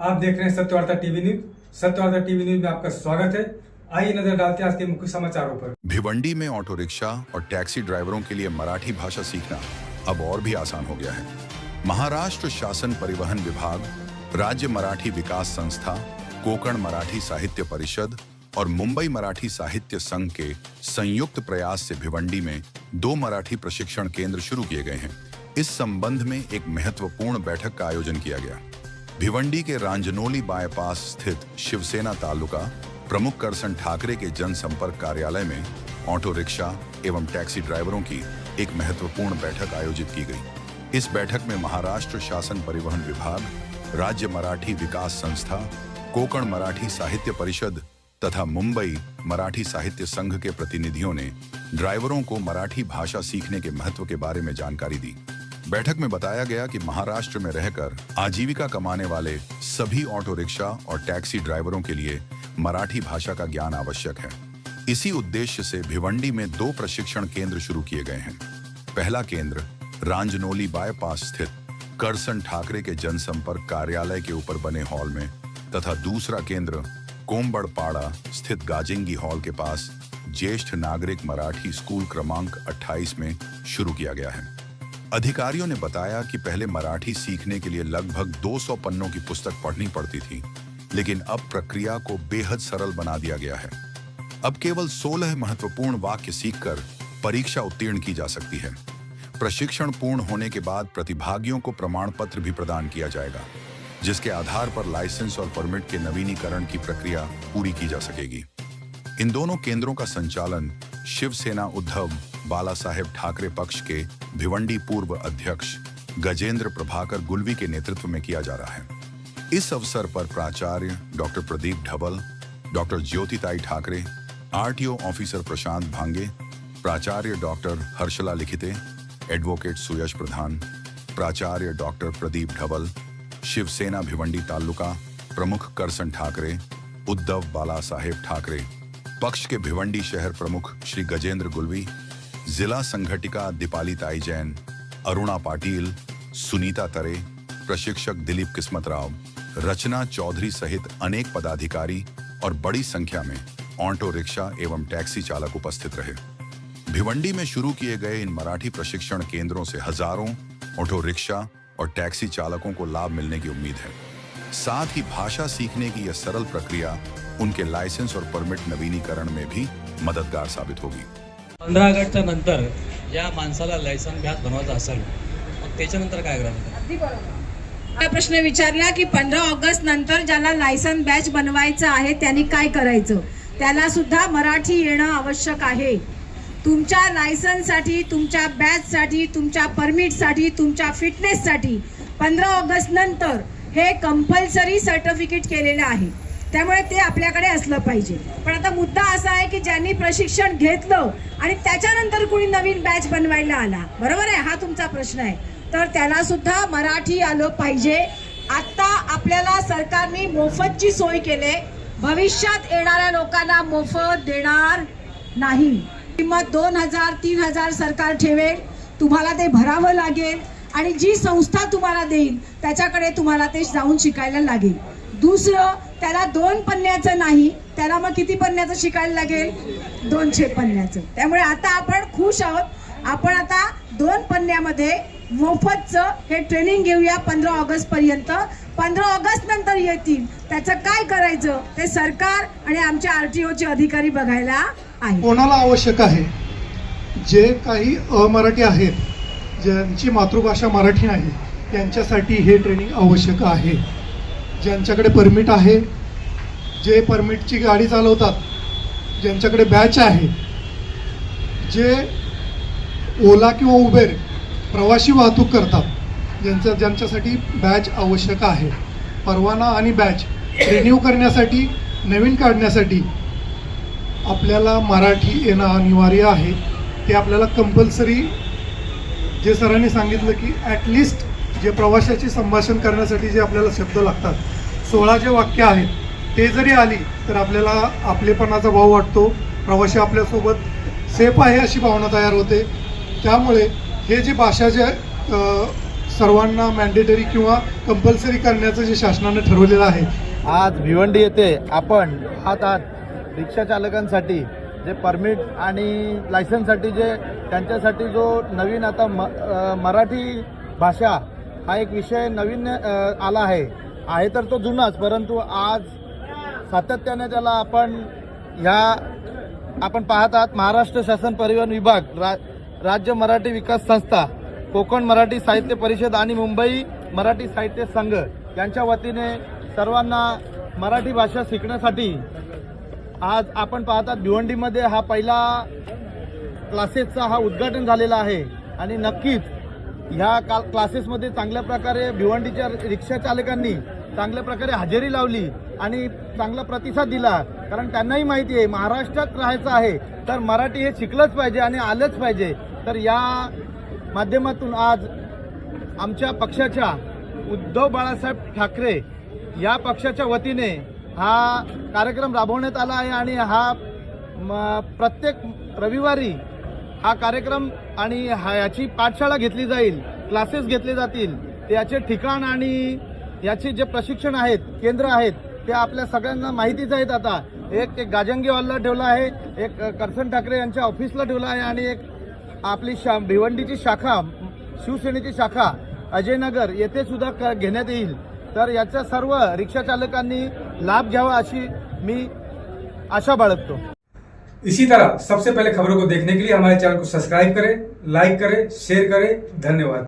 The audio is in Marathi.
आप देख रहे हैं Satyavarta TV news. Satyavarta TV news में आपका स्वागत है। आइए नजर डालते हैं आज के मुख्य समाचारों पर। भिवंडी में ऑटो रिक्शा और टैक्सी ड्राइवरों के लिए मराठी भाषा सीखना अब और भी आसान हो गया है। महाराष्ट्र शासन परिवहन विभाग, राज्य मराठी विकास संस्था, कोकण मराठी साहित्य परिषद और मुंबई मराठी साहित्य संघ के संयुक्त प्रयास से भिवंडी में 2 मराठी प्रशिक्षण केंद्र शुरू किए गए हैं। इस संबंध में एक महत्वपूर्ण बैठक का आयोजन किया गया। भिवंडी के रांजनोली बाईपास स्थित शिवसेना तालुका प्रमुख करसन ठाकरे के जनसंपर्क कार्यालय में ऑटो रिक्शा एवं टैक्सी ड्राइवरों की एक महत्वपूर्ण बैठक आयोजित की गई। इस बैठक में महाराष्ट्र शासन परिवहन विभाग, राज्य मराठी विकास संस्था, कोकण मराठी साहित्य परिषद तथा मुंबई मराठी साहित्य संघ के प्रतिनिधियों ने ड्राइवरों को मराठी भाषा सीखने के महत्व के बारे में जानकारी दी। बैठक में बताया गया कि महाराष्ट्र में रहकर आजीविका कमाने वाले सभी ऑटो रिक्शा और टैक्सी ड्राइवरों के लिए मराठी भाषा का ज्ञान आवश्यक है। इसी उद्देश्य से भिवंडी में 2 प्रशिक्षण केंद्र शुरू किए गए हैं। पहला केंद्र रांजनोली बाईपास स्थित करसन ठाकरे के जनसंपर्क कार्यालय के ऊपर बने हॉल में तथा दूसरा केंद्र कोम्बड़पाड़ा स्थित गाजिंगी हॉल के पास ज्येष्ठ नागरिक मराठी स्कूल क्रमांक 28 में शुरू किया गया है। अधिकारियों ने बताया कि पहले मराठी सीखने के लिए लगभग 200 पन्नों की पुस्तक पढ़नी पड़ती थी, लेकिन अब प्रक्रिया को बेहद सरल बना दिया गया है। अब केवल 16 महत्वपूर्ण वाक्य सीखकर परीक्षा उत्तीर्ण की जा सकती है। प्रशिक्षण पूर्ण होने के बाद प्रतिभागियों को प्रमाण पत्र भी प्रदान किया जाएगा, जिसके आधार पर लाइसेंस और परमिट के नवीनीकरण की प्रक्रिया पूरी की जा सकेगी। इन दोनों केंद्रों का संचालन शिवसेना उद्धव बाला साहेब ठाकरे पक्ष के भिवंडी पूर्व अध्यक्ष गजेंद्र प्रभाकर गुलवी के नेतृत्व में किया जा रहा है। इस अवसर पर प्राचार्य डॉक्टर प्रदीप ढबल, डॉक्टर ज्योतिताई ठाकरे, आरटीओ ऑफिसर प्रशांत भांगे, प्राचार्य डॉक्टर हर्षला लिखिते, एडवोकेट सुयश प्रधान, प्राचार्य डॉक्टर प्रदीप ढबल, शिवसेना भिवंडी तालुका प्रमुख करसन ठाकरे, उद्धव बाला साहेब ठाकरे पक्ष के भिवंडी शहर प्रमुख श्री गजेंद्र गुलवी, जिला संघटिका दीपाली ताई जैन, अरुणा पाटिल, सुनीता तरे, प्रशिक्षक दिलीप किस्मतराव, रचना चौधरी सहित अनेक पदाधिकारी और बड़ी संख्या में ऑटो रिक्शा एवं टैक्सी चालक उपस्थित रहे। भिवंडी में शुरू किए गए इन मराठी प्रशिक्षण केंद्रों से हजारों ऑटो रिक्शा और टैक्सी चालकों को लाभ मिलने की उम्मीद है। साथ ही भाषा सीखने की यह सरल प्रक्रिया उनके लाइसेंस और परमिट नवीनीकरण में भी मददगार साबित होगी। 15 ऑगस्टच्या नंतर या माणसाला लायसन बॅच बनवायचं असेल मग त्याच्यानंतर काय करायचं? हा प्रश्न विचारला की 15 ऑगस्ट नंतर ज्याला लायसन बॅच बनवायचं आहे त्यांनी काय करायचं? त्याला सुद्धा मराठी येणं आवश्यक आहे। तुमच्या लायसनसाठी, तुमच्या बॅचसाठी, तुमच्या परमिटसाठी, तुमच्या फिटनेससाठी 15 ऑगस्ट नंतर हे कंपल्सरी सर्टिफिकेट केलेलं आहे। त्यामुळे ते आपल्याकडे असलं पाहिजे। पण आता मुद्दा असा आहे की ज्यांनी प्रशिक्षण घेतलं आणि त्याच्यानंतर कोणी नवीन बॅच बनवायला आला, बरोबर आहे, हा तुमचा प्रश्न आहे, तर त्याला सुद्धा मराठी आलं पाहिजे। आता आपल्याला सरकारने मोफतची सोय केली, भविष्यात येणाऱ्या लोकांना मोफत देणार नाही। किंमत 2000-3000 सरकार ठेवेल, तुम्हाला ते भरावं लागेल आणि जी संस्था तुम्हाला देईल त्याच्याकडे तुम्हाला ते जाऊन शिकायला लागेल। दुसरं, त्याला 2 पन्न्याचं नाही, त्याला मग किती पन्न्याचं शिकायला लागेल? 200 पन्न्याचं। त्यामुळे आता आपण खुश आहोत। आपण आता 2 पन्न्यामध्ये मोफतचं हे ट्रेनिंग घेऊया 15 ऑगस्ट पर्यंत। 15 ऑगस्ट नंतर येतील त्याचं काय करायचं ते सरकार आणि आमच्या आरटीओचे अधिकारी बघायला आहे। कोणाला आवश्यक आहे? जे काही अमराठी आहेत, ज्यांची मातृभाषा मराठी नाही, त्यांच्यासाठी हे ट्रेनिंग आवश्यक आहे। ज्यांच्याकडे परमिट आहे, जे परमिटची गाडी चालवतात, ज्यांच्याकडे बॅच आहे, जे ओला किंवा उबेर प्रवासी वाहतूक करतात, ज्यांच्यासाठी बॅच आवश्यक आहे। परवाना आणि बॅच रिन्यू करण्यासाठी, नवीन काढण्यासाठी आपल्याला मराठी येणं अनिवार्य आहे। ते आपल्याला कंपल्सरी, जे सरांनी सांगितलं की ॲटलिस्ट जे प्रवाशाची संभाषण करण्यासाठी जे आपल्याला शब्द लागतात, 16 जे वाक्य आहेत, ते जरी आली तर आपल्याला आपलेपणाचा भाव वाटतो, प्रवासी आपल्यासोबत सेफ आहे अशी भावना तयार होते। त्यामुळे हे जे भाषा जे सर्वांना मॅन्डेटरी किंवा कंपल्सरी करण्याचं जे शासनानं ठरवलेलं आहे, आज भिवंडी येथे आपण हातात रिक्षा चालकांसाठी जे परमिट आणि लायसन्ससाठी जे त्यांच्यासाठी जो नवीन आता मराठी भाषा हा एक विषय नवीन आला आहे तर तो जुनाच, परंतु आज सातत्याने त्याला आपण पाहत आहात महाराष्ट्र शासन परिवहन विभाग, राज्य मराठी विकास संस्था, कोकण मराठी साहित्य परिषद आणि मुंबई मराठी साहित्य संघ यांच्या वतीने सर्वांना मराठी भाषा शिकण्यासाठी आज आपण पाहतात भिवंडीमध्ये हा पहिला क्लासेसचा हा उद्घाटन झालेला आहे आणि नक्कीच ह्या क्लासेसमध्ये चांगल्या प्रकारे भिवंडीच्या रिक्षा चालकांनी चांगल्या प्रकारे हजेरी लावली आणि चांगला प्रतिसाद दिला, कारण त्यांनाही माहिती आहे महाराष्ट्रात राहायचं आहे तर मराठी हे शिकलंच पाहिजे आणि आलंच पाहिजे. तर या माध्यमातून आज आमच्या पक्षाच्या उद्धव बाळासाहेब ठाकरे या पक्षाच्या वतीने हा कार्यक्रम राबवण्यात आला आहे आणि हा प्रत्येक रविवारी हा कार्यक्रम आणि याची पाठशाळा घेतली जाईल, क्लासेस घेतले जातील. याचे ठिकाण आणि याचे जे प्रशिक्षण आहेत, केंद्र आहेत ते आपल्या सगळ्यांना माहितीच आहेत. आता एक गाजंगी हॉलला ठेवला आहे, एक करसन ठाकरे यांच्या ऑफिसला ठेवला आहे आणि एक आपली भिवंडीची शाखा, शिवसेनेची शाखा अजयनगर येथे सुद्धा घेण्यात येईल. तर याचा सर्व रिक्षा चालकांनी लाभ घ्यावा अशी मी आशा बाळगतो. इसी तरह सबसे पहले खबरों को देखने के लिए हमारे चैनल को सब्सक्राइब करें, लाइक करें, शेयर करें. धन्यवाद.